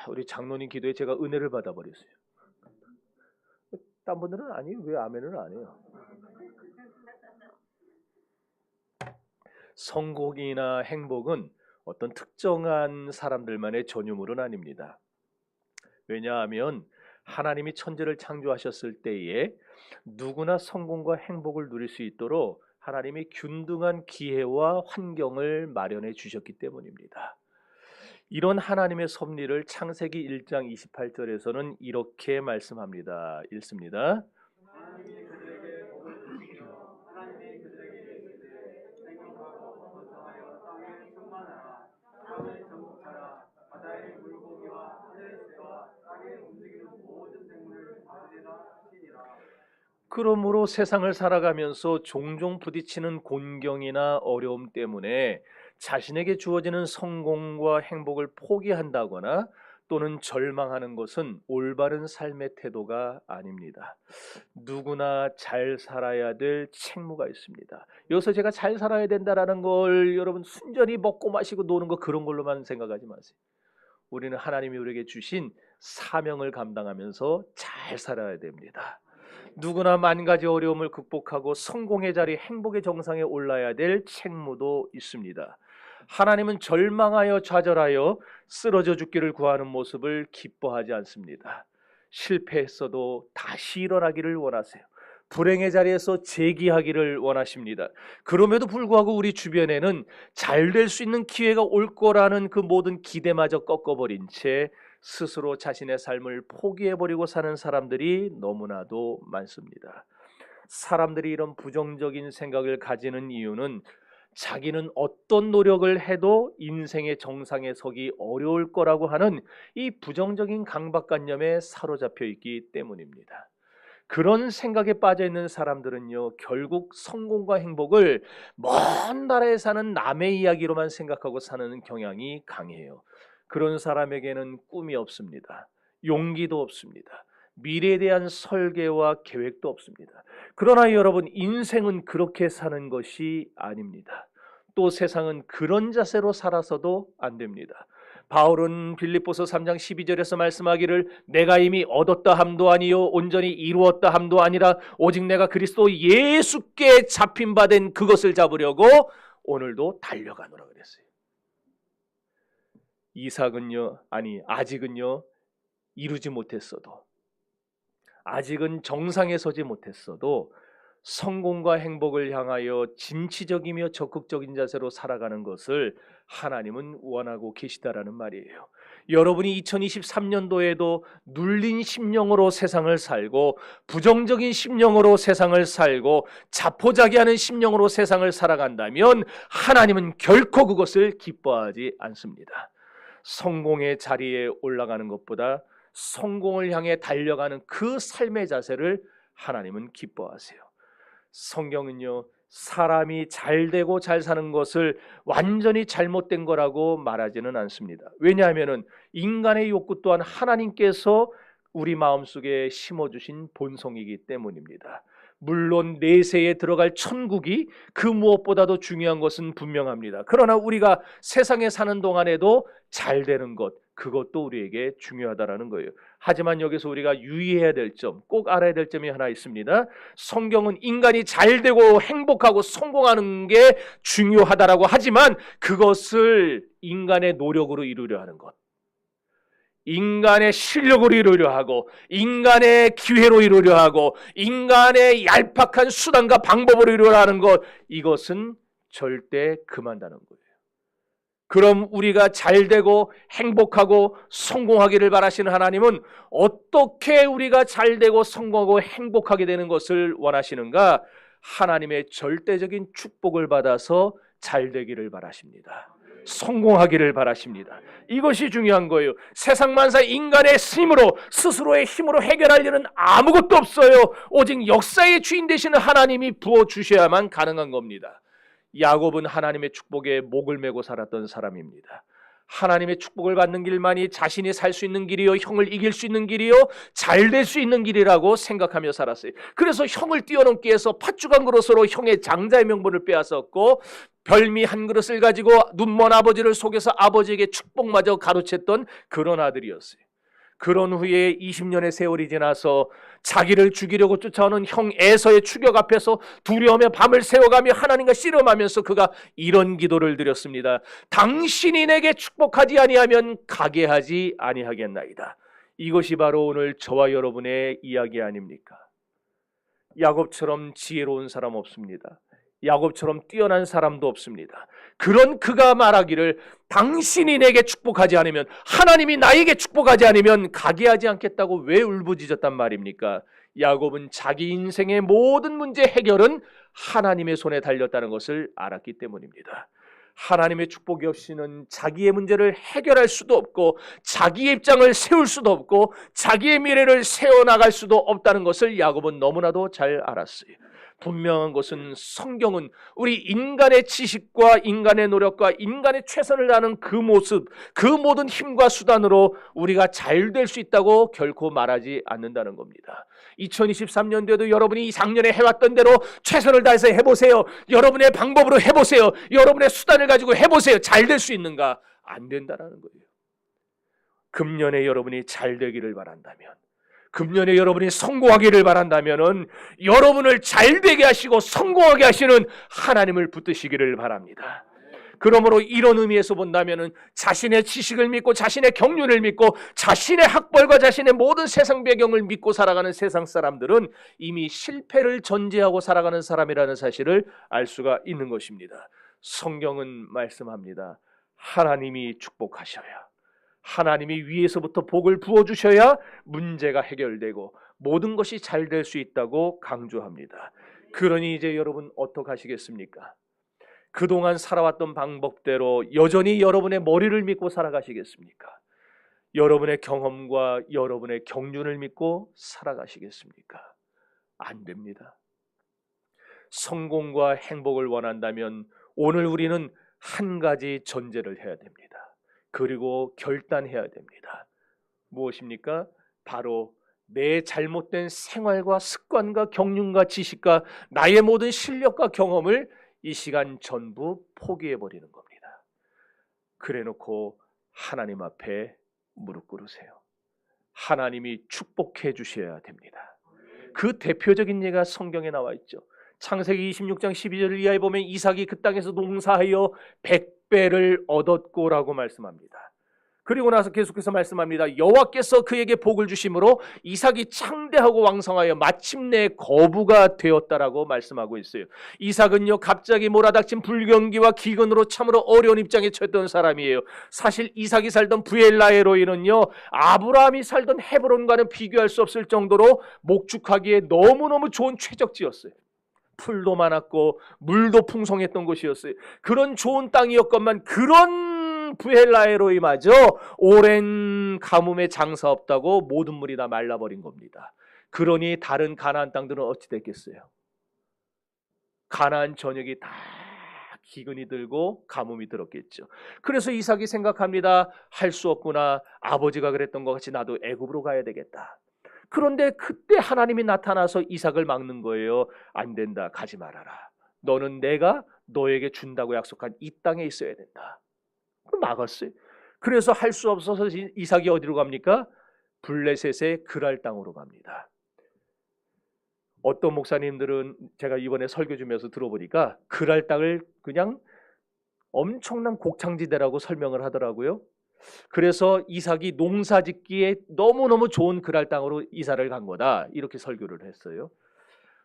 우리 장로님 기도에 제가 은혜를 받아버렸어요. 딴 분들은 아니 왜 아멘을 안 해요? 성공이나 행복은 어떤 특정한 사람들만의 전유물은 아닙니다. 왜냐하면 하나님이 천지를 창조하셨을 때에 누구나 성공과 행복을 누릴 수 있도록 하나님이 균등한 기회와 환경을 마련해 주셨기 때문입니다. 이런 하나님의 섭리를 창세기 1장 28절에서는 이렇게 말씀합니다. 읽습니다. 그러므로 세상을 살아가면서 종종 부딪히는 곤경이나 어려움 때문에 자신에게 주어지는 성공과 행복을 포기한다거나 또는 절망하는 것은 올바른 삶의 태도가 아닙니다. 누구나 잘 살아야 될 책무가 있습니다. 여기서 제가 잘 살아야 된다라는 걸 여러분 순전히 먹고 마시고 노는 거 그런 걸로만 생각하지 마세요. 우리는 하나님이 우리에게 주신 사명을 감당하면서 잘 살아야 됩니다. 누구나 만 가지 어려움을 극복하고 성공의 자리, 행복의 정상에 올라야 될 책무도 있습니다. 하나님은 절망하여 좌절하여 쓰러져 죽기를 구하는 모습을 기뻐하지 않습니다. 실패했어도 다시 일어나기를 원하세요. 불행의 자리에서 재기하기를 원하십니다. 그럼에도 불구하고 우리 주변에는 잘 될 수 있는 기회가 올 거라는 그 모든 기대마저 꺾어버린 채 스스로 자신의 삶을 포기해버리고 사는 사람들이 너무나도 많습니다. 사람들이 이런 부정적인 생각을 가지는 이유는 자기는 어떤 노력을 해도 인생의 정상에 서기 어려울 거라고 하는 이 부정적인 강박관념에 사로잡혀 있기 때문입니다. 그런 생각에 빠져 있는 사람들은요, 결국 성공과 행복을 먼 나라에 사는 남의 이야기로만 생각하고 사는 경향이 강해요. 그런 사람에게는 꿈이 없습니다. 용기도 없습니다. 미래에 대한 설계와 계획도 없습니다. 그러나 여러분, 인생은 그렇게 사는 것이 아닙니다. 또 세상은 그런 자세로 살아서도 안 됩니다. 바울은 빌립보서 3장 12절에서 말씀하기를 내가 이미 얻었다 함도 아니요 온전히 이루었다 함도 아니라 오직 내가 그리스도 예수께 잡힌 바 된 그것을 잡으려고 오늘도 달려가노라 그랬어요. 아직은요 이루지 못했어도, 아직은 정상에 서지 못했어도 성공과 행복을 향하여 진취적이며 적극적인 자세로 살아가는 것을 하나님은 원하고 계시다라는 말이에요. 여러분이 2023년도에도 눌린 심령으로 세상을 살고 부정적인 심령으로 세상을 살고 자포자기하는 심령으로 세상을 살아간다면 하나님은 결코 그것을 기뻐하지 않습니다. 성공의 자리에 올라가는 것보다 성공을 향해 달려가는 그 삶의 자세를 하나님은 기뻐하세요. 성경은요, 사람이 잘되고 잘 사는 것을 완전히 잘못된 거라고 말하지는 않습니다. 왜냐하면 인간의 욕구 또한 하나님께서 우리 마음속에 심어주신 본성이기 때문입니다. 물론 내세에 들어갈 천국이 그 무엇보다도 중요한 것은 분명합니다. 그러나 우리가 세상에 사는 동안에도 잘 되는 것, 그것도 우리에게 중요하다라는 거예요. 하지만 여기서 우리가 유의해야 될 점, 꼭 알아야 될 점이 하나 있습니다. 성경은 인간이 잘 되고 행복하고 성공하는 게 중요하다라고 하지만 그것을 인간의 노력으로 이루려 하는 것, 인간의 실력으로 이루려 하고 인간의 기회로 이루려 하고 인간의 얄팍한 수단과 방법으로 이루려 하는 것, 이것은 절대 금한다는 거예요. 그럼 우리가 잘되고 행복하고 성공하기를 바라시는 하나님은 어떻게 우리가 잘되고 성공하고 행복하게 되는 것을 원하시는가? 하나님의 절대적인 축복을 받아서 잘되기를 바라십니다. 성공하기를 바라십니다. 이것이 중요한 거예요. 세상 만사 인간의 힘으로, 스스로의 힘으로 해결할 일은 아무것도 없어요. 오직 역사의 주인 되시는 하나님이 부어주셔야만 가능한 겁니다. 야곱은 하나님의 축복에 목을 메고 살았던 사람입니다. 하나님의 축복을 받는 길만이 자신이 살 수 있는 길이요, 형을 이길 수 있는 길이요, 잘 될 수 있는 길이라고 생각하며 살았어요. 그래서 형을 뛰어넘기 위해서 팥죽 한 그릇으로 형의 장자의 명분을 빼앗았고, 별미 한 그릇을 가지고 눈먼 아버지를 속여서 아버지에게 축복마저 가로챘던 그런 아들이었어요. 그런 후에 20년의 세월이 지나서 자기를 죽이려고 쫓아오는 형 에서의 추격 앞에서 두려움에 밤을 새워가며 하나님과 씨름하면서 그가 이런 기도를 드렸습니다. 당신이 내게 축복하지 아니하면 가게 하지 아니하겠나이다. 이것이 바로 오늘 저와 여러분의 이야기 아닙니까? 야곱처럼 지혜로운 사람 없습니다. 야곱처럼 뛰어난 사람도 없습니다. 그런 그가 말하기를 당신이 내게 축복하지 않으면, 하나님이 나에게 축복하지 않으면 가게 하지 않겠다고 왜 울부짖었단 말입니까? 야곱은 자기 인생의 모든 문제 해결은 하나님의 손에 달렸다는 것을 알았기 때문입니다. 하나님의 축복이 없이는 자기의 문제를 해결할 수도 없고, 자기의 입장을 세울 수도 없고, 자기의 미래를 세워나갈 수도 없다는 것을 야곱은 너무나도 잘 알았어요. 분명한 것은 성경은 우리 인간의 지식과 인간의 노력과 인간의 최선을 다하는 그 모습, 그 모든 힘과 수단으로 우리가 잘 될 수 있다고 결코 말하지 않는다는 겁니다. 2023년도에도 여러분이 작년에 해왔던 대로 최선을 다해서 해보세요. 여러분의 방법으로 해보세요. 여러분의 수단을 가지고 해보세요. 잘 될 수 있는가? 안 된다는 거예요. 금년에 여러분이 잘 되기를 바란다면, 금년에 여러분이 성공하기를 바란다면은 여러분을 잘 되게 하시고 성공하게 하시는 하나님을 붙드시기를 바랍니다. 그러므로 이런 의미에서 본다면은 자신의 지식을 믿고 자신의 경륜을 믿고 자신의 학벌과 자신의 모든 세상 배경을 믿고 살아가는 세상 사람들은 이미 실패를 전제하고 살아가는 사람이라는 사실을 알 수가 있는 것입니다. 성경은 말씀합니다. 하나님이 축복하셔야, 하나님이 위에서부터 복을 부어주셔야 문제가 해결되고 모든 것이 잘 될 수 있다고 강조합니다. 그러니 이제 여러분 어떡하시겠습니까? 그동안 살아왔던 방법대로 여전히 여러분의 머리를 믿고 살아가시겠습니까? 여러분의 경험과 여러분의 경륜을 믿고 살아가시겠습니까? 안 됩니다. 성공과 행복을 원한다면 오늘 우리는 한 가지 전제를 해야 됩니다. 그리고 결단해야 됩니다. 무엇입니까? 바로 내 잘못된 생활과 습관과 경륜과 지식과 나의 모든 실력과 경험을 이 시간 전부 포기해버리는 겁니다. 그래놓고 하나님 앞에 무릎 꿇으세요. 하나님이 축복해 주셔야 됩니다. 그 대표적인 예가 성경에 나와 있죠. 창세기 26장 12절 이하에 보면 이삭이 그 땅에서 농사하여 100배를 얻었고라고 말씀합니다. 그리고 나서 계속해서 말씀합니다. 여호와께서 그에게 복을 주심으로 이삭이 창대하고 왕성하여 마침내 거부가 되었다라고 말씀하고 있어요. 이삭은요, 갑자기 몰아닥친 불경기와 기근으로 참으로 어려운 입장에 처했던 사람이에요. 사실 이삭이 살던 브엘라헤로이는요, 아브라함이 살던 헤브론과는 비교할 수 없을 정도로 목축하기에 너무너무 좋은 최적지였어요. 풀도 많았고 물도 풍성했던 곳이었어요. 그런 좋은 땅이었건만 그런 브엘라헤로이마저 오랜 가뭄에 장사 없다고 모든 물이 다 말라버린 겁니다. 그러니 다른 가나안 땅들은 어찌 됐겠어요? 가나안 전역이 다 기근이 들고 가뭄이 들었겠죠. 그래서 이삭이 생각합니다. 할 수 없구나. 아버지가 그랬던 것 같이 나도 애굽으로 가야 되겠다. 그런데 그때 하나님이 나타나서 이삭을 막는 거예요. 안 된다. 가지 말아라. 너는 내가 너에게 준다고 약속한 이 땅에 있어야 된다. 막았어요. 그래서 할 수 없어서 이삭이 어디로 갑니까? 블레셋의 그랄 땅으로 갑니다. 어떤 목사님들은 제가 이번에 설교 주면서 들어보니까 그랄 땅을 그냥 엄청난 곡창지대라고 설명을 하더라고요. 그래서 이삭이 농사짓기에 너무너무 좋은 그랄 땅으로 이사를 간 거다, 이렇게 설교를 했어요.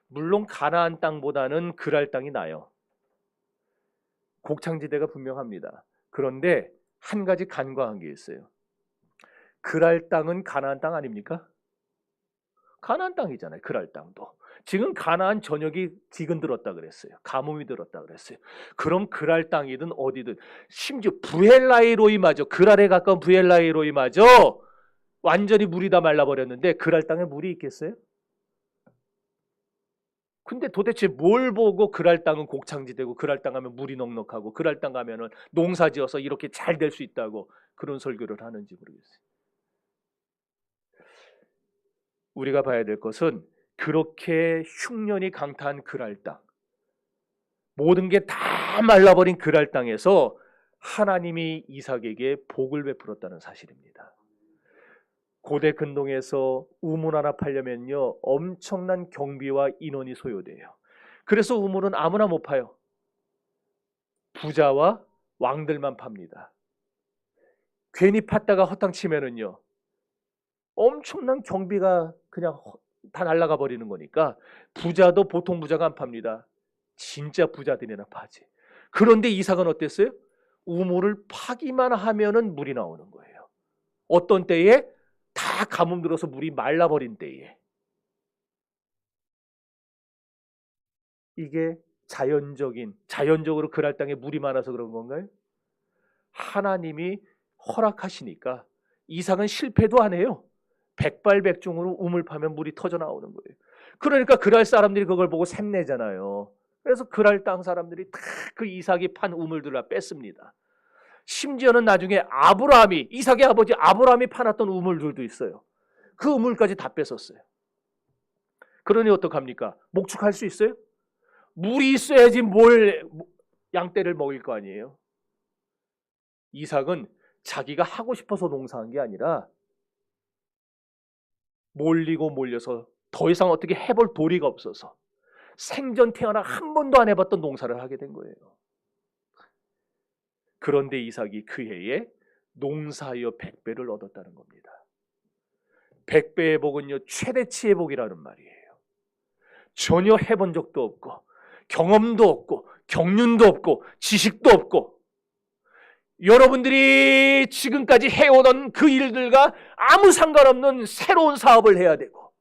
물론 가나안 땅보다는 그랄 땅이 나요. 곡창지대가 분명합니다. 그런데 한 가지 간과한 게 있어요. 그랄 땅은 가나안 땅 아닙니까? 가나안 땅이잖아요. 그랄 땅도. 지금 가나안 전역이 기근 들었다 그랬어요. 가뭄이 들었다 그랬어요. 그럼 그랄 땅이든 어디든, 심지어 브엘라헤로이마저, 그랄에 가까운 브엘라헤로이마저 완전히 물이 다 말라버렸는데 그랄 땅에 물이 있겠어요? 근데 도대체 뭘 보고 그랄 땅은 곡창지대고 그랄 땅 가면 물이 넉넉하고 그랄 땅 가면은 농사지어서 이렇게 잘 될 수 있다고 그런 설교를 하는지 모르겠어요. 우리가 봐야 될 것은 그렇게 흉년이 강타한 그랄 땅, 모든 게 다 말라버린 그랄 땅에서 하나님이 이삭에게 복을 베풀었다는 사실입니다. 고대 근동에서 우물 하나 팔려면요 엄청난 경비와 인원이 소요돼요. 그래서 우물은 아무나 못 파요. 부자와 왕들만 팝니다. 괜히 팠다가 허탕치면은요 엄청난 경비가 그냥 다 날아가 버리는 거니까 부자도 보통 부자가 안 팝니다. 진짜 부자들이나 파지. 그런데 이삭은 어땠어요? 우물을 파기만 하면은 물이 나오는 거예요. 어떤 때에? 다 가뭄 들어서 물이 말라버린 때에. 이게 자연적으로 그랄 땅에 물이 많아서 그런 건가요? 하나님이 허락하시니까 이삭은 실패도 안 해요. 백발백중으로 우물 파면 물이 터져 나오는 거예요. 그러니까 그랄 사람들이 그걸 보고 샘내잖아요. 그래서 그랄 땅 사람들이 다 그 이삭이 판 우물들을 다 뺐습니다. 심지어는 나중에 이삭의 아버지 아브라함이 파놨던 우물들도 있어요. 그 우물까지 다 뺏었어요. 그러니 어떡합니까? 목축할 수 있어요? 물이 있어야지 양떼를 먹일 거 아니에요. 이삭은 자기가 하고 싶어서 농사한 게 아니라 몰려서 더 이상 어떻게 해볼 도리가 없어서 생전 태어나 한 번도 안 해봤던 농사를 하게 된 거예요. 그런데 이삭이 그 해에 농사하여 100배를 얻었다는 겁니다. 100배의 복은요 최대치의 복이라는 말이에요. 전혀 해본 적도 없고 경험도 없고 경륜도 없고 지식도 없고 여러분들이 지금까지 해오던 그 일들과 아무 상관없는 새로운 사업을 해야 되고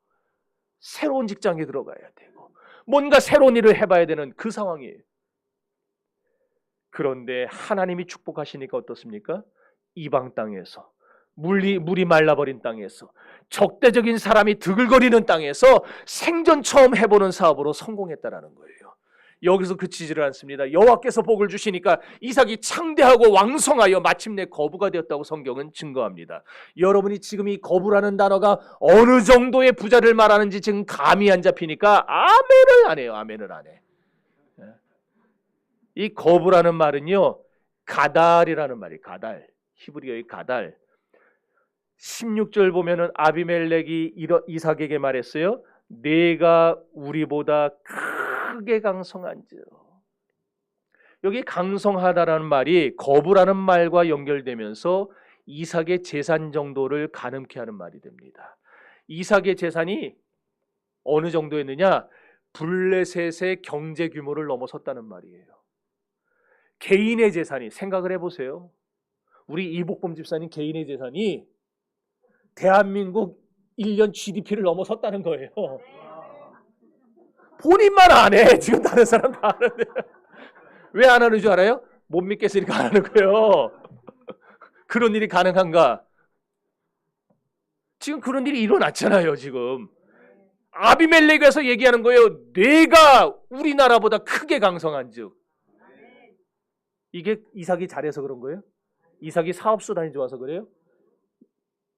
새로운 직장에 들어가야 되고 뭔가 새로운 일을 해봐야 되는 그 상황이에요. 그런데 하나님이 축복하시니까 어떻습니까? 이방 땅에서 물이 말라버린 땅에서 적대적인 사람이 드글거리는 땅에서 생전 처음 해보는 사업으로 성공했다라는 거예요. 여기서 그치지를 않습니다. 여호와께서 복을 주시니까 이삭이 창대하고 왕성하여 마침내 거부가 되었다고 성경은 증거합니다. 여러분이 지금 이 거부라는 단어가 어느 정도의 부자를 말하는지 지금 감이 안 잡히니까 아멘을 안 해요. 아멘을 안 해. 이 거부라는 말은요 가달이라는 말이에요. 가달. 히브리어의 가달. 16절 보면은 아비멜렉이 이삭에게 말했어요. 내가 우리보다 크게 강성한지요. 여기 강성하다라는 말이 거부라는 말과 연결되면서 이삭의 재산 정도를 가늠케 하는 말이 됩니다. 이삭의 재산이 어느 정도였느냐? 블레셋의 경제 규모를 넘어섰다는 말이에요. 개인의 재산이 생각을 해보세요. 우리 이복범 집사님 개인의 재산이 대한민국 1년 GDP를 넘어섰다는 거예요. 본인만 안 해. 지금 다른 사람 다 하는데. 왜 안 하는 줄 알아요? 못 믿겠으니까 안 하는 거예요. 그런 일이 가능한가? 지금 그런 일이 일어났잖아요. 지금 아비멜렉에서 얘기하는 거예요. 내가 우리나라보다 크게 강성한즉. 이게 이삭이 잘해서 그런 거예요? 이삭이 사업수단이 좋아서 그래요?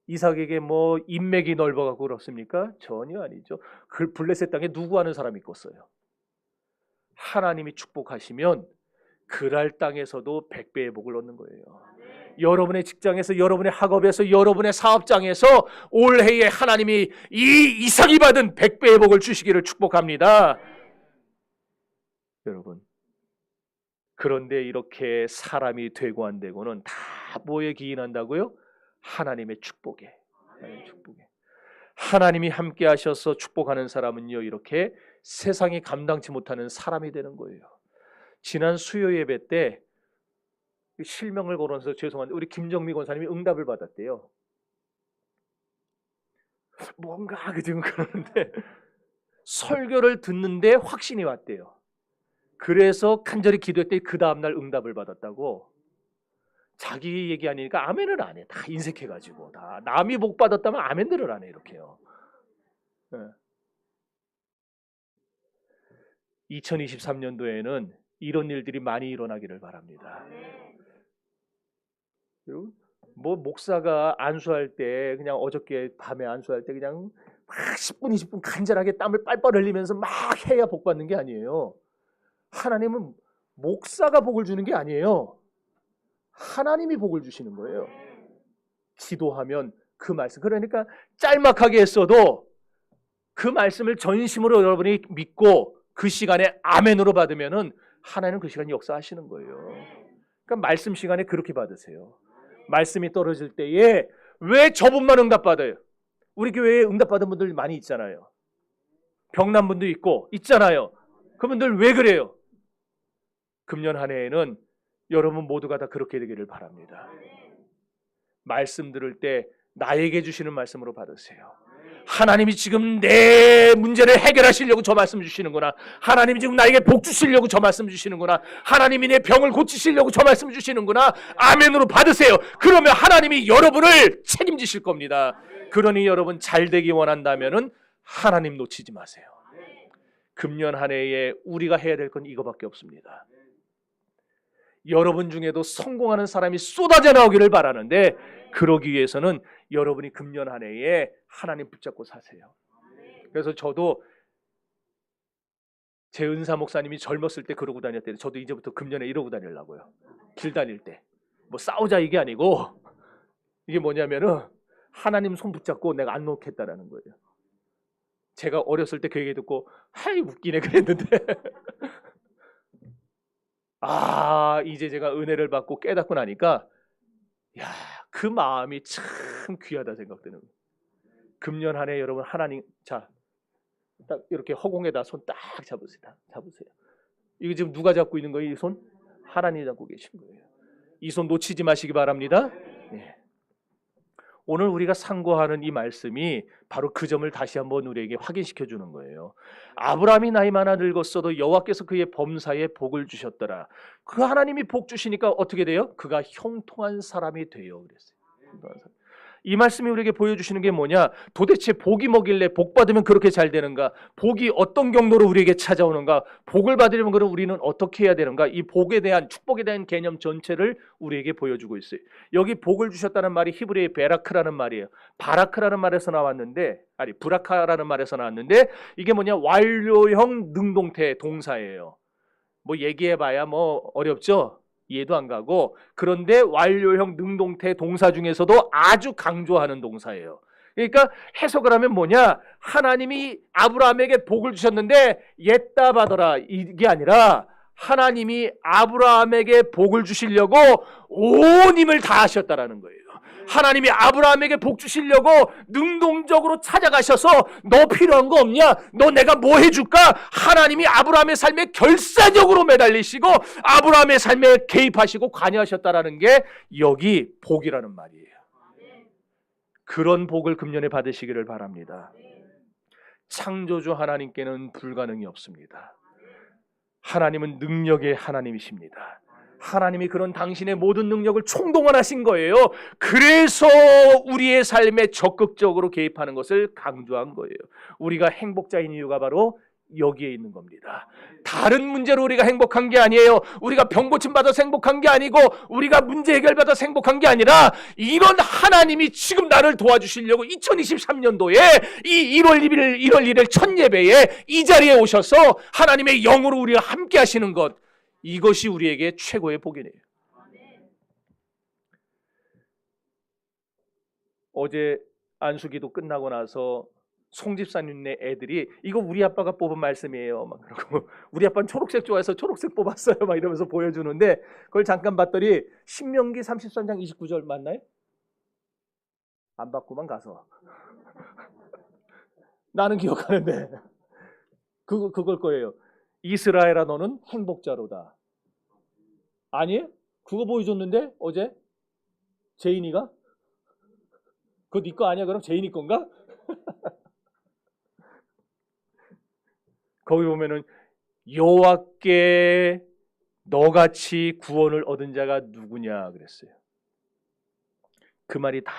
이삭에게 뭐 인맥이 넓어가고 그렇습니까? 전혀 아니죠. 그 블레셋 땅에 누구 아는 사람이 있겠어요? 하나님이 축복하시면 그랄 땅에서도 100배의 복을 얻는 거예요. 여러분의 직장에서, 여러분의 학업에서, 여러분의 사업장에서 올해에 하나님이 이 이삭이 받은 100배의 복을 주시기를 축복합니다. 여러분, 그런데 이렇게 사람이 되고 안 되고는 다 뭐에 기인한다고요? 하나님의 축복에. 하나님이 함께 하셔서 축복하는 사람은요 이렇게 세상이 감당치 못하는 사람이 되는 거예요. 지난 수요 예배 때 실명을 거론해서 죄송한데 우리 김정미 권사님이 응답을 받았대요. 뭔가 지금 그러는데 설교를 듣는데 확신이 왔대요. 그래서 간절히 기도했더니 그 다음날 응답을 받았다고. 자기 얘기하니까 아멘을 안 해. 다 인색해가지고 다 남이 복 받았다면 아멘들을 안 해. 이렇게요. 네. 2023년도에는 이런 일들이 많이 일어나기를 바랍니다. 여러분, 뭐 목사가 안수할 때 그냥 어저께 밤에 안수할 때 그냥 막 10분 20분 간절하게 땀을 빨빨 흘리면서 막 해야 복 받는 게 아니에요. 하나님은 목사가 복을 주는 게 아니에요. 하나님이 복을 주시는 거예요. 기도하면 그 말씀, 그러니까 짤막하게 했어도 그 말씀을 전심으로 여러분이 믿고 그 시간에 아멘으로 받으면은 하나님은 그 시간에 역사하시는 거예요. 그러니까 말씀 시간에 그렇게 받으세요. 말씀이 떨어질 때에 왜 저분만 응답받아요? 우리 교회에 응답받은 분들 많이 있잖아요. 병난 분도 있고 있잖아요. 그분들 왜 그래요? 금년 한 해에는 여러분 모두가 다 그렇게 되기를 바랍니다. 말씀 들을 때 나에게 주시는 말씀으로 받으세요. 하나님이 지금 내 문제를 해결하시려고 저 말씀 주시는구나. 하나님이 지금 나에게 복 주시려고 저 말씀 주시는구나. 하나님이 내 병을 고치시려고 저 말씀 주시는구나. 아멘으로 받으세요. 그러면 하나님이 여러분을 책임지실 겁니다. 그러니 여러분 잘 되기 원한다면은 하나님 놓치지 마세요. 금년 한 해에 우리가 해야 될 건 이거밖에 없습니다. 여러분 중에도 성공하는 사람이 쏟아져 나오기를 바라는데, 그러기 위해서는 여러분이 금년 한 해에 하나님 붙잡고 사세요. 그래서 저도 제 은사 목사님이 젊었을 때 그러고 다녔대요. 저도 이제부터 금년에 이러고 다니려고요. 길 다닐 때. 뭐 싸우자 이게 아니고, 이게 뭐냐면은 하나님 손 붙잡고 내가 안 놓겠다라는 거예요. 제가 어렸을 때 그 얘기 듣고 하이 웃기네 그랬는데 이제 제가 은혜를 받고 깨닫고 나니까 그 마음이 참 귀하다 생각되는 거예요. 금년 한 해 여러분 하나님, 자, 딱 이렇게 허공에다 손 딱 잡으세요. 이거 지금 누가 잡고 있는 거예요? 이 손? 하나님이 잡고 계신 거예요. 이 손 놓치지 마시기 바랍니다. 네. 오늘 우리가 상고하는 이 말씀이 바로 그 점을 다시 한번 우리에게 확인시켜 주는 거예요. 아브라함이 나이 많아 늙었어도 여호와께서 그의 범사에 복을 주셨더라. 그 하나님이 복 주시니까 어떻게 돼요? 그가 형통한 사람이 돼요. 그랬어요. 이 말씀이 우리에게 보여주시는 게 뭐냐? 도대체 복이 뭐길래 복 받으면 그렇게 잘 되는가? 복이 어떤 경로로 우리에게 찾아오는가? 복을 받으려면 그럼 우리는 어떻게 해야 되는가? 이 복에 대한, 축복에 대한 개념 전체를 우리에게 보여주고 있어요. 여기 복을 주셨다는 말이 히브리의 베라크라는 말이에요. 바라크라는 말에서 나왔는데, 브라카라는 말에서 나왔는데, 이게 뭐냐? 완료형 능동태 동사예요. 뭐 얘기해봐야 뭐 어렵죠? 이해도 안 가고, 그런데 완료형 능동태 동사 중에서도 아주 강조하는 동사예요. 그러니까 해석을 하면 뭐냐? 하나님이 아브라함에게 복을 주셨는데 옛다 받아라 이게 아니라, 하나님이 아브라함에게 복을 주시려고 온 힘을 다하셨다라는 거예요. 하나님이 아브라함에게 복 주시려고 능동적으로 찾아가셔서 너 필요한 거 없냐? 너 내가 뭐 해줄까? 하나님이 아브라함의 삶에 결사적으로 매달리시고 아브라함의 삶에 개입하시고 관여하셨다라는 게 여기 복이라는 말이에요. 그런 복을 금년에 받으시기를 바랍니다. 창조주 하나님께는 불가능이 없습니다. 하나님은 능력의 하나님이십니다. 하나님이 그런 당신의 모든 능력을 총동원하신 거예요. 그래서 우리의 삶에 적극적으로 개입하는 것을 강조한 거예요. 우리가 행복자인 이유가 바로 여기에 있는 겁니다. 다른 문제로 우리가 행복한 게 아니에요. 우리가 병 고침 받아서 행복한 게 아니고, 우리가 문제 해결 받아서 행복한 게 아니라, 이런 하나님이 지금 나를 도와주시려고 2023년도에 이 1월 1일 첫 예배에 이 자리에 오셔서 하나님의 영으로 우리와 함께 하시는 것, 이것이 우리에게 최고의 복이네요. 어제 안수기도 끝나고 나서 송 집사님네 애들이 이거 우리 아빠가 뽑은 말씀이에요 막 그러고, 우리 아빠는 초록색 좋아해서 초록색 뽑았어요 막 이러면서 보여주는데, 그걸 잠깐 봤더니 신명기 33장 29절 맞나요? 안 받고만 가서 나는 기억하는데 그걸 거예요. 이스라엘아 너는 행복자로다. 아니에요? 그거 보여줬는데 어제 제인이가? 그거 네 거 아니야? 그럼 제인이 건가? 거기 보면은 여호와께 너같이 구원을 얻은 자가 누구냐 그랬어요. 그 말이 다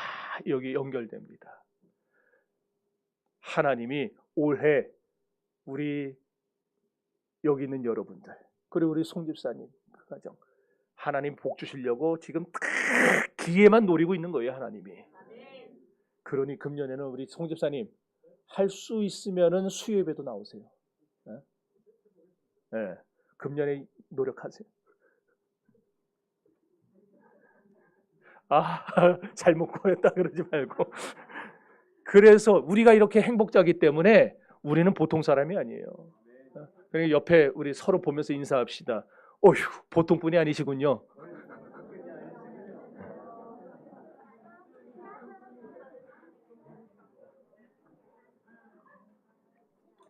여기 연결됩니다. 하나님이 올해 우리 여기 있는 여러분들, 그리고 우리 송 집사님 그 가정, 하나님 복 주시려고 지금 딱 기회만 노리고 있는 거예요, 하나님이. 그러니 금년에는 우리 송 집사님 할 수 있으면은 수요 예배도 나오세요. 네? 네. 금년에 노력하세요. 아, 잘못 구했다 그러지 말고. 그래서 우리가 이렇게 행복자기 때문에 우리는 보통 사람이 아니에요. 그러니까 옆에 우리 서로 보면서 인사합시다. 어휴, 보통 분이 아니시군요.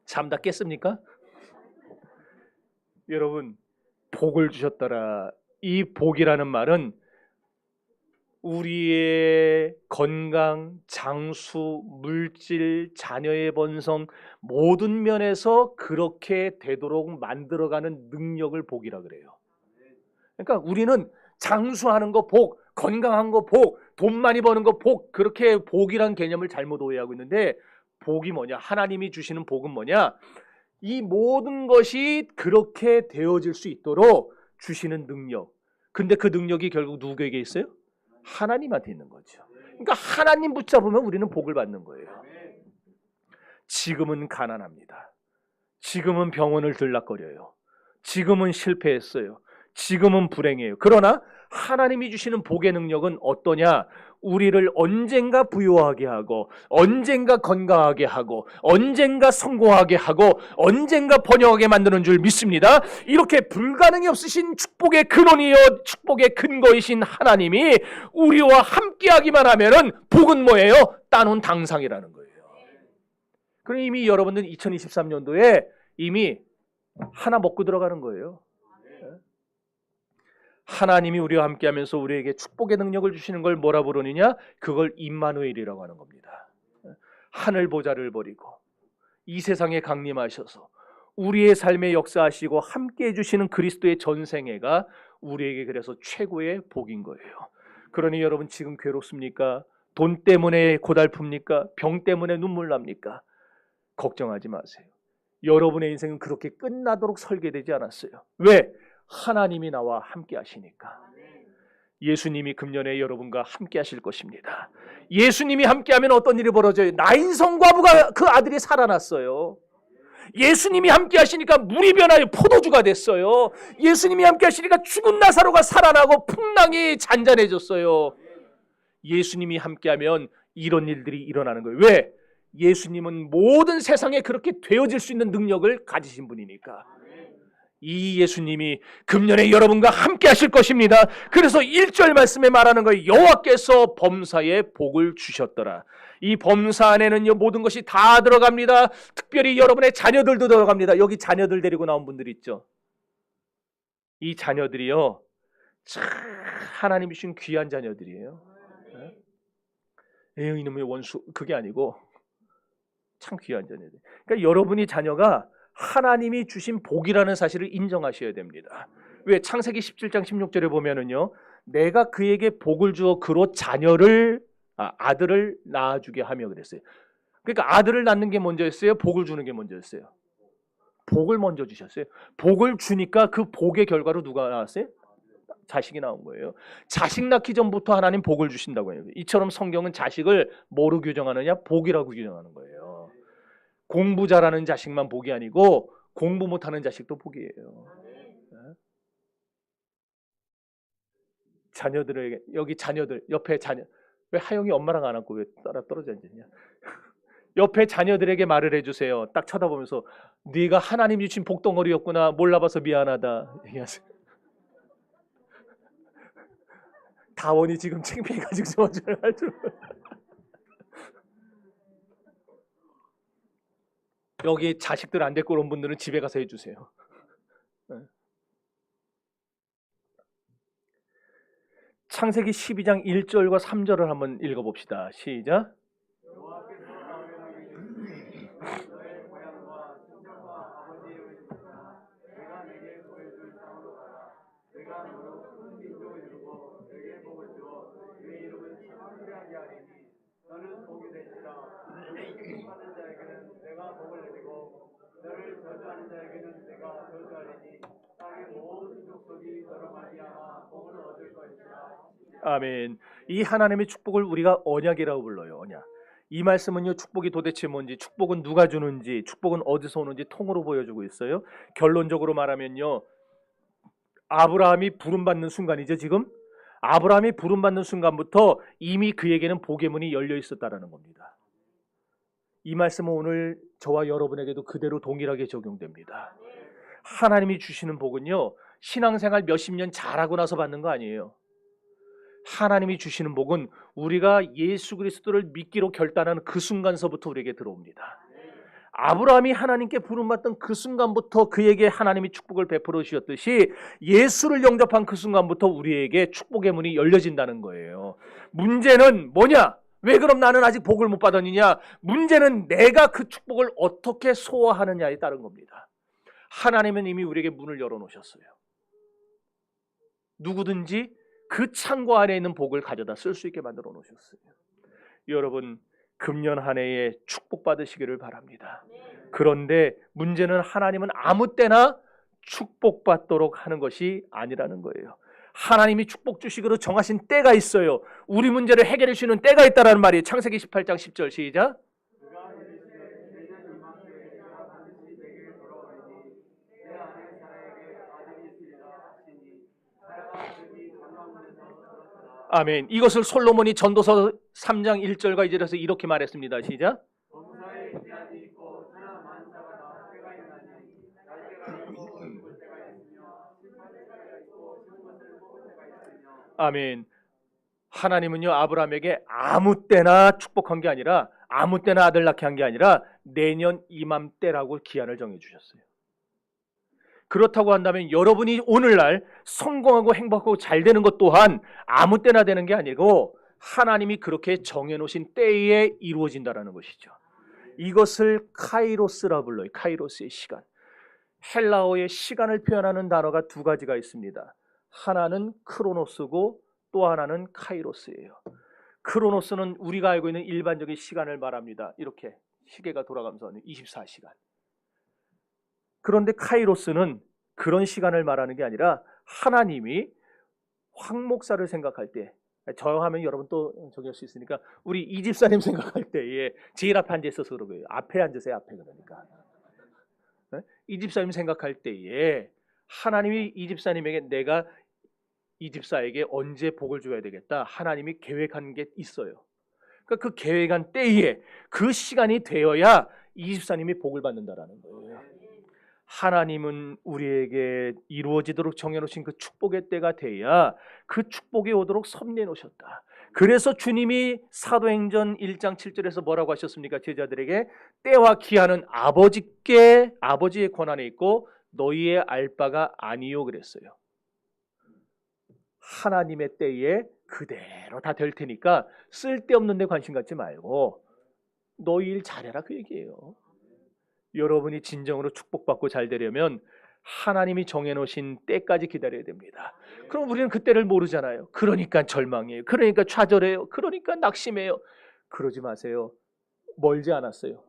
잠 다 깼습니까? 여러분, 복을 주셨더라. 이 복이라는 말은 우리의 건강, 장수, 물질, 자녀의 번성 모든 면에서 그렇게 되도록 만들어가는 능력을 복이라 그래요. 그러니까 우리는 장수하는 거 복, 건강한 거 복, 돈 많이 버는 거 복, 그렇게 복이란 개념을 잘못 오해하고 있는데, 복이 뭐냐? 하나님이 주시는 복은 뭐냐? 이 모든 것이 그렇게 되어질 수 있도록 주시는 능력. 근데 그 능력이 결국 누구에게 있어요? 하나님한테 있는 거죠. 그러니까 하나님 붙잡으면 우리는 복을 받는 거예요. 지금은 가난합니다. 지금은 병원을 들락거려요. 지금은 실패했어요. 지금은 불행해요. 그러나 하나님이 주시는 복의 능력은 어떠냐? 우리를 언젠가 부유하게 하고, 언젠가 건강하게 하고, 언젠가 성공하게 하고, 언젠가 번영하게 만드는 줄 믿습니다. 이렇게 불가능이 없으신 축복의 근원이요 축복의 근거이신 하나님이 우리와 함께하기만 하면은 복은 뭐예요? 따놓은 당상이라는 거예요. 그럼 이미 여러분들은 2023년도에 이미 하나 먹고 들어가는 거예요. 하나님이 우리와 함께하면서 우리에게 축복의 능력을 주시는 걸 뭐라 부르느냐? 그걸 임마누엘이라고 하는 겁니다. 하늘 보좌를 버리고 이 세상에 강림하셔서 우리의 삶에 역사하시고 함께해 주시는 그리스도의 전생애가 우리에게 그래서 최고의 복인 거예요. 그러니 여러분 지금 괴롭습니까? 돈 때문에 고달픕니까? 병 때문에 눈물 납니까? 걱정하지 마세요. 여러분의 인생은 그렇게 끝나도록 설계되지 않았어요. 왜? 하나님이 나와 함께 하시니까. 예수님이 금년에 여러분과 함께 하실 것입니다. 예수님이 함께하면 어떤 일이 벌어져요? 나인성 과부가 그 아들이 살아났어요. 예수님이 함께 하시니까 물이 변하여 포도주가 됐어요. 예수님이 함께 하시니까 죽은 나사로가 살아나고 풍랑이 잔잔해졌어요. 예수님이 함께하면 이런 일들이 일어나는 거예요. 왜? 예수님은 모든 세상에 그렇게 되어질 수 있는 능력을 가지신 분이니까. 이 예수님이 금년에 여러분과 함께 하실 것입니다. 그래서 1절 말씀에 말하는 거예요. 여호와께서 범사에 복을 주셨더라. 이 범사 안에는 모든 것이 다 들어갑니다. 특별히 여러분의 자녀들도 들어갑니다. 여기 자녀들 데리고 나온 분들 있죠. 이 자녀들이요, 참 하나님이 주신 귀한 자녀들이에요. 에휴 이놈의 원수, 그게 아니고 참 귀한 자녀들. 그러니까 여러분이 자녀가 하나님이 주신 복이라는 사실을 인정하셔야 됩니다. 왜? 창세기 17장 16절에 보면은요, 내가 그에게 복을 주어 그로 자녀를 아들을 낳아주게 하며 그랬어요. 그러니까 아들을 낳는 게 먼저였어요? 복을 주는 게 먼저였어요? 복을 먼저 주셨어요. 복을 주니까 그 복의 결과로 누가 나왔어요? 자식이 나온 거예요. 자식 낳기 전부터 하나님 복을 주신다고 해요. 이처럼 성경은 자식을 뭐로 규정하느냐? 복이라고 규정하는 거예요. 공부 잘하는 자식만 복이 아니고 공부 못하는 자식도 복이에요. 자녀들에게, 여기 자녀들, 옆에 자녀, 왜 하영이 엄마랑 안 앉고 왜 따라 떨어져 앉았냐? 옆에 자녀들에게 말을 해주세요. 딱 쳐다보면서 네가 하나님 주신 복덩어리였구나, 몰라봐서 미안하다 얘기하세요. 다원이 지금 창피해가지고 할 줄. 여기 자식들 안 데리고 온 분들은 집에 가서 해주세요. 창세기 12장 1절과 3절을 한번 읽어봅시다. 시작. 너는 복이 되시라. 받는 자에게는 내가 복을 내리고 너를 저주하는 자에게는 내가 저주하리니 땅의 모든 족속이 너로 말미암아 복을 얻을 것이라. 아멘. 이 하나님의 축복을 우리가 언약이라고 불러요. 언약. 이 말씀은요, 축복이 도대체 뭔지, 축복은 누가 주는지, 축복은 어디서 오는지 통으로 보여주고 있어요. 결론적으로 말하면요, 아브라함이 부름받는 순간이죠. 지금 아브라함이 부름받는 순간부터 이미 그에게는 복의 문이 열려 있었다라는 겁니다. 이 말씀은 오늘 저와 여러분에게도 그대로 동일하게 적용됩니다. 하나님이 주시는 복은요, 신앙생활 몇십 년 잘하고 나서 받는 거 아니에요. 하나님이 주시는 복은 우리가 예수 그리스도를 믿기로 결단하는 그 순간서부터 우리에게 들어옵니다. 아브라함이 하나님께 부름받던 그 순간부터 그에게 하나님이 축복을 베풀어 주셨듯이 예수를 영접한 그 순간부터 우리에게 축복의 문이 열려진다는 거예요. 문제는 뭐냐? 왜 그럼 나는 아직 복을 못 받았느냐? 문제는 내가 그 축복을 어떻게 소화하느냐에 따른 겁니다. 하나님은 이미 우리에게 문을 열어놓으셨어요. 누구든지 그 창고 안에 있는 복을 가져다 쓸 수 있게 만들어 놓으셨어요. 여러분, 금년 한 해에 축복받으시기를 바랍니다. 그런데 문제는 하나님은 아무 때나 축복받도록 하는 것이 아니라는 거예요. 하나님이 축복 주시기로 정하신 때가 있어요. 우리 문제를 해결해 주시는 때가 있다라는 말이에요. 창세기 18장 10절 시작. 그가 이르시되 내년 이맘때 내가 반드시 내게 돌아오리니 내 아내 사라에게 아들이 있으리라 하시니 사라가 들이 관망문에서 들었더라. 아멘. 이것을 솔로몬이 전도서 3장 1절과 2절에서 이렇게 말했습니다. 시작. 범사에 기한이 있고 천하 만사가 다 때가 있나니 날 때가 있고 죽을 때가 있으며 심판의 때가 있고 쉬운 것을 뽑을 때가 있으며. 아멘. 하나님은요, 아브라함에게 아무 때나 축복한 게 아니라 아무 때나 아들 낳게 한 게 아니라 내년 이맘때라고 기한을 정해 주셨어요. 그렇다고 한다면 여러분이 오늘날 성공하고 행복하고 잘 되는 것 또한 아무 때나 되는 게 아니고 하나님이 그렇게 정해놓으신 때에 이루어진다라는 것이죠. 이것을 카이로스라 불러요. 카이로스의 시간. 헬라어의 시간을 표현하는 단어가 두 가지가 있습니다. 하나는 크로노스고 또 하나는 카이로스예요. 크로노스는 우리가 알고 있는 일반적인 시간을 말합니다. 이렇게 시계가 돌아가면서 24시간. 그런데 카이로스는 그런 시간을 말하는 게 아니라 하나님이 황 목사를 생각할 때, 저 하면 여러분 또 정리할 수 있으니까 우리 이 집사님 생각할 때에 제일 앞에 앉아 있어서 그러고요. 앞에 앉으세요. 앞에. 그러니까 이 집사님 생각할 때에 하나님이 이 집사님에게 내가 이 집사에게 언제 복을 줘야 되겠다, 하나님이 계획한 게 있어요. 그러니까 그 계획한 때에 그 시간이 되어야 이 집사님이 복을 받는다라는 거예요. 하나님은 우리에게 이루어지도록 정해놓으신 그 축복의 때가 돼야 그 축복이 오도록 섭리해 놓으셨다. 그래서 주님이 사도행전 1장 7절에서 뭐라고 하셨습니까? 제자들에게 때와 기한은 아버지의 권한에 있고 너희의 알 바가 아니요 그랬어요. 하나님의 때에 그대로 다 될 테니까 쓸데없는 데 관심 갖지 말고 너희 일 잘해라 그 얘기예요. 여러분이 진정으로 축복받고 잘 되려면 하나님이 정해놓으신 때까지 기다려야 됩니다. 그럼 우리는 그때를 모르잖아요. 그러니까 절망해요. 그러니까 좌절해요. 그러니까 낙심해요. 그러지 마세요. 멀지 않았어요.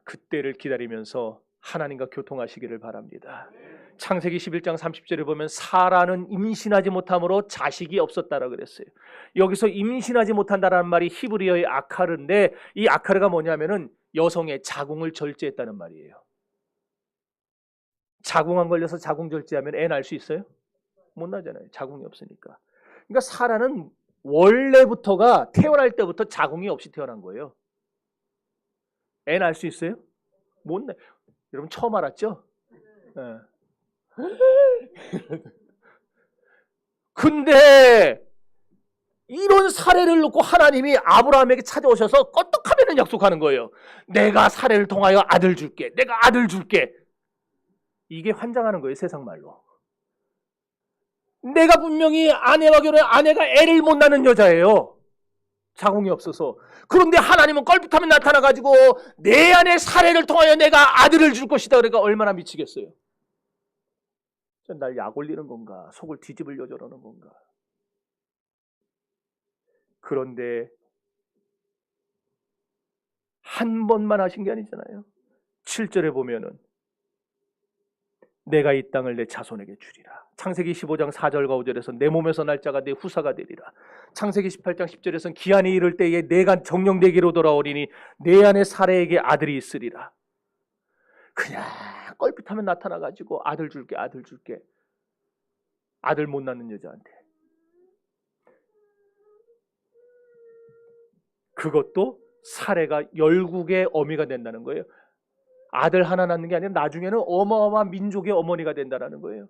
그때를 기다리면서 하나님과 교통하시기를 바랍니다. 창세기 11장 30절에 보면 사라는 임신하지 못함으로 자식이 없었다라고 그랬어요. 여기서 임신하지 못한다라는 말이 히브리어의 아카르인데 이 아카르가 뭐냐면은 여성의 자궁을 절제했다는 말이에요. 자궁 안 걸려서 자궁 절제하면 애 낳을 수 있어요? 못 나잖아요. 자궁이 없으니까. 그러니까 사라는 원래부터가 태어날 때부터 자궁이 없이 태어난 거예요. 애 낳을 수 있어요? 못 나. 여러분 처음 알았죠? 네. 근데 이런 사례를 놓고 하나님이 아브라함에게 찾아오셔서 껐떡하면 약속하는 거예요. 내가 사례를 통하여 아들 줄게. 내가 아들 줄게. 이게 환장하는 거예요. 세상 말로. 내가 분명히 아내와 결혼해 아내가 애를 못 낳는 여자예요. 자궁이 없어서. 그런데 하나님은 껄핏하면 나타나가지고 내 안에 사례를 통하여 내가 아들을 줄 것이다. 그러니까 얼마나 미치겠어요. 날 약 올리는 건가? 속을 뒤집으려 저러는 건가? 그런데 한 번만 하신 게 아니잖아요. 7절에 보면은 내가 이 땅을 내 자손에게 주리라. 창세기 15장 4절과 5절에서 내 몸에서 날 자가 내 후사가 되리라. 창세기 18장 10절에서는 기한이 이를 때에 내가 정령되기로 돌아오리니 내 안에 사레에게 아들이 있으리라. 그냥 껄핏하면 나타나가지고 아들 줄게 아들 줄게. 아들 못 낳는 여자한테. 그것도 사레가 열국의 어미가 된다는 거예요. 아들 하나 낳는 게 아니라 나중에는 어마어마한 민족의 어머니가 된다는 거예요.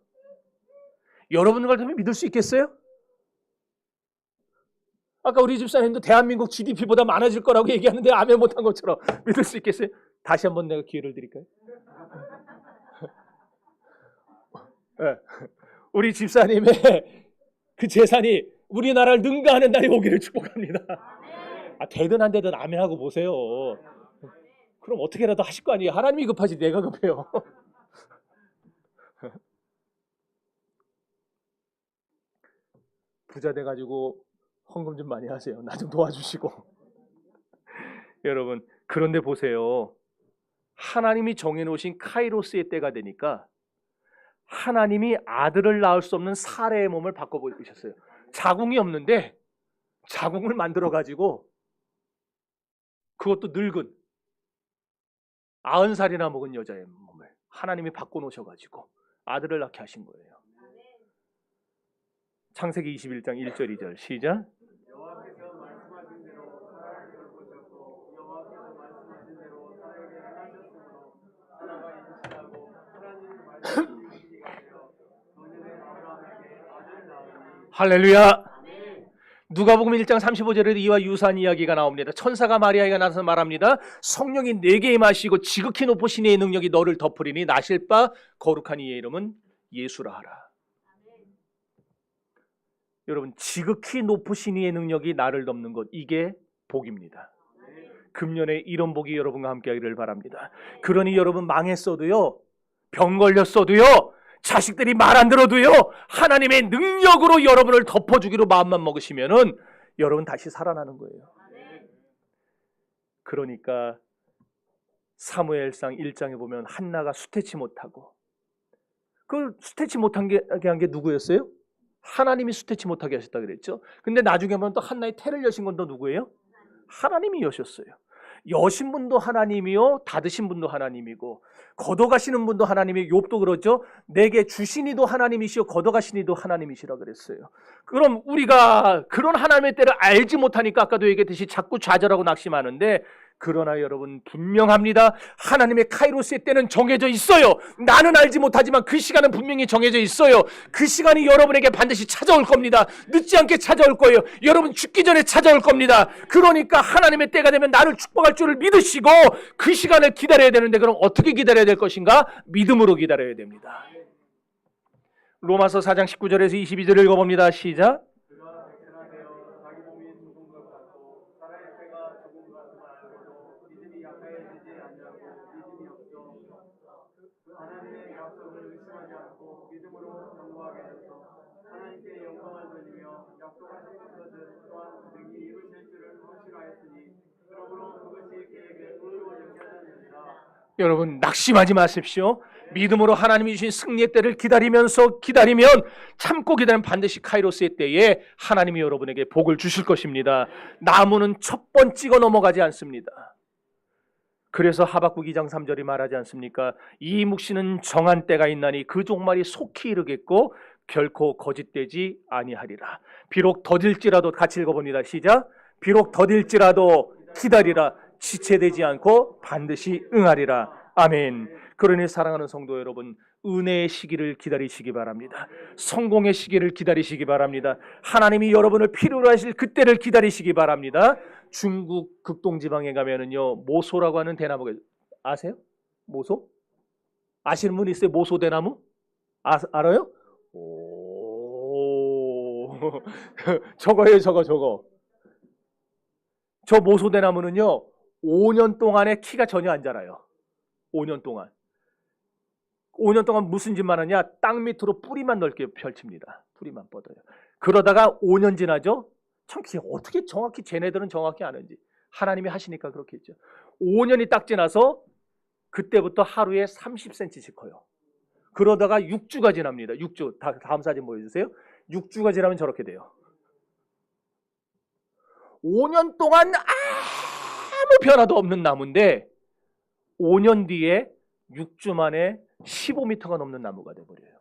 여러분 같으면 믿을 수 있겠어요? 아까 우리 집사님도 대한민국 GDP보다 많아질 거라고 얘기하는데 아멘 못한 것처럼 믿을 수 있겠어요? 다시 한번 내가 기회를 드릴까요? 네. 우리 집사님의 그 재산이 우리나라를 능가하는 날이 오기를 축복합니다. 되든 안 되든 아멘 하고 보세요. 그럼 어떻게라도 하실 거 아니에요. 하나님이 급하지 내가 급해요. 부자 돼가지고 헌금 좀 많이 하세요. 나 좀 도와주시고. 여러분 그런데 보세요. 하나님이 정해놓으신 카이로스의 때가 되니까 하나님이 아들을 낳을 수 없는 사레의 몸을 바꿔보셨어요. 자궁이 없는데 자궁을 만들어가지고 그것도 늙은 90살이나 먹은 여자의 몸을 하나님이 바꿔놓으셔가지고 아들을 낳게 하신 거예요. 창세기 21장 1절 2절 시작. 여호와께서 말씀하신 대로 사라를 돌보셨고 여호와께서 말씀하신 대로 사라에게 행하셨으므로 하나가 임신하고 하나님의 말씀이 이루어지게 되어 노년의 아브라함에게 아들을 낳으니. 할렐루야. 누가복음 1장 35절에도 이와 유사한 이야기가 나옵니다. 천사가 마리아에게 나서서 말합니다. 성령이 내게 임하시고 지극히 높으신 이의 능력이 너를 덮으리니 나실 바 거룩한 이의 이름은 예수라 하라. 여러분 지극히 높으신 이의 능력이 나를 덮는 것 이게 복입니다. 금년에 이런 복이 여러분과 함께하기를 바랍니다. 그러니 여러분 망했어도요, 병 걸렸어도요, 자식들이 말 안 들어도요, 하나님의 능력으로 여러분을 덮어주기로 마음만 먹으시면은 여러분 다시 살아나는 거예요. 그러니까 사무엘상 1장에 보면 한나가 수태치 못하고, 그 수태치 못하게 한 게 누구였어요? 하나님이 수태치 못하게 하셨다 그랬죠. 근데 나중에 보면 또 한나의 태를 여신 건 또 누구예요? 하나님이 여셨어요. 여신 분도 하나님이요, 닫으신 분도 하나님이고, 걷어가시는 분도 하나님이, 욥도 그러죠. 내게 주신 이도 하나님이시요 걷어가신 이도 하나님이시라 그랬어요. 그럼 우리가 그런 하나님의 때를 알지 못하니까 아까도 얘기했듯이 자꾸 좌절하고 낙심하는데, 그러나 여러분 분명합니다. 하나님의 카이로스의 때는 정해져 있어요. 나는 알지 못하지만 그 시간은 분명히 정해져 있어요. 그 시간이 여러분에게 반드시 찾아올 겁니다. 늦지 않게 찾아올 거예요. 여러분 죽기 전에 찾아올 겁니다. 그러니까 하나님의 때가 되면 나를 축복할 줄을 믿으시고 그 시간을 기다려야 되는데, 그럼 어떻게 기다려야 될 것인가? 믿음으로 기다려야 됩니다. 로마서 4장 19절에서 22절을 읽어봅니다. 시작. 그가 백세나되어 자기 몸이 죽은 것 같고 사라의 때가 죽은 것 같음을 알고도 믿음이 약해지지 아니하고 믿음이 없어 하나님의 약속을 의심하지 않고 믿음으로 경고하게 되서 하나님께 영광을 돌리며 약속하신 것을 또한 능히 이루실 줄을 확실하였으니 그러므로 그것이 그에게 의로워지게 하였느니라. 여러분 낙심하지 마십시오. 믿음으로 하나님이 주신 승리의 때를 기다리면 참고 기다리면 반드시 카이로스의 때에 하나님이 여러분에게 복을 주실 것입니다. 나무는 첫 번 찍어 넘어가지 않습니다. 그래서 하박국 2장 3절이 말하지 않습니까? 이 묵시는 정한 때가 있나니 그 종말이 속히 이르겠고 결코 거짓되지 아니하리라. 비록 더딜지라도, 같이 읽어봅니다. 시작. 비록 더딜지라도 기다리라. 지체되지 않고 반드시 응하리라. 아멘. 그러니 사랑하는 성도 여러분, 은혜의 시기를 기다리시기 바랍니다. 성공의 시기를 기다리시기 바랍니다. 하나님이 여러분을 필요로 하실 그때를 기다리시기 바랍니다. 중국 극동지방에 가면은요, 모소라고 하는 대나무가 아세요? 모소? 아시는 분 있어요? 모소 대나무? 알아요? 오, 저거예요, 저거. 저 모소 대나무는요, 5년 동안에 키가 전혀 안 자라요. 5년 동안 무슨 짓만 하냐? 땅 밑으로 뿌리만 넓게 펼칩니다. 뿌리만 뻗어요. 그러다가 5년 지나죠? 참 어떻게 정확히 쟤네들은 정확히 아는지 하나님이 하시니까 그렇겠죠. 5년이 딱 지나서 그때부터 하루에 30cm씩 커요. 그러다가 6주가 지납니다. 6주. 다음 사진 보여주세요. 6주가 지나면 저렇게 돼요. 5년 동안 아무 변화도 없는 나무인데 5년 뒤에 6주 만에 15m가 넘는 나무가 돼버려요.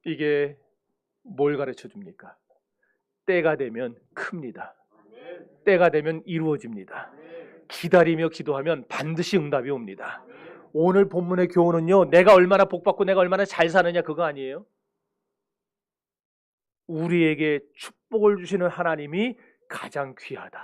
이게 뭘 가르쳐 줍니까? 때가 되면 큽니다. 때가 되면 이루어집니다. 기다리며 기도하면 반드시 응답이 옵니다. 오늘 본문의 교훈은요, 내가 얼마나 복받고 내가 얼마나 잘 사느냐 그거 아니에요. 우리에게 축복을 주시는 하나님이 가장 귀하다.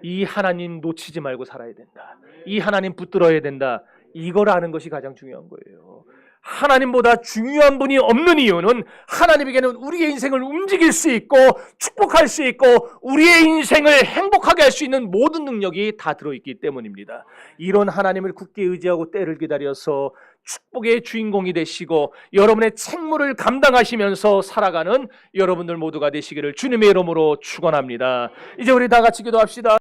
이 하나님 놓치지 말고 살아야 된다. 이 하나님 붙들어야 된다. 이걸 아는 것이 가장 중요한 거예요. 하나님보다 중요한 분이 없는 이유는 하나님에게는 우리의 인생을 움직일 수 있고 축복할 수 있고 우리의 인생을 행복하게 할 수 있는 모든 능력이 다 들어있기 때문입니다. 이런 하나님을 굳게 의지하고 때를 기다려서 축복의 주인공이 되시고 여러분의 책무를 감당하시면서 살아가는 여러분들 모두가 되시기를 주님의 이름으로 축원합니다. 이제 우리 다 같이 기도합시다.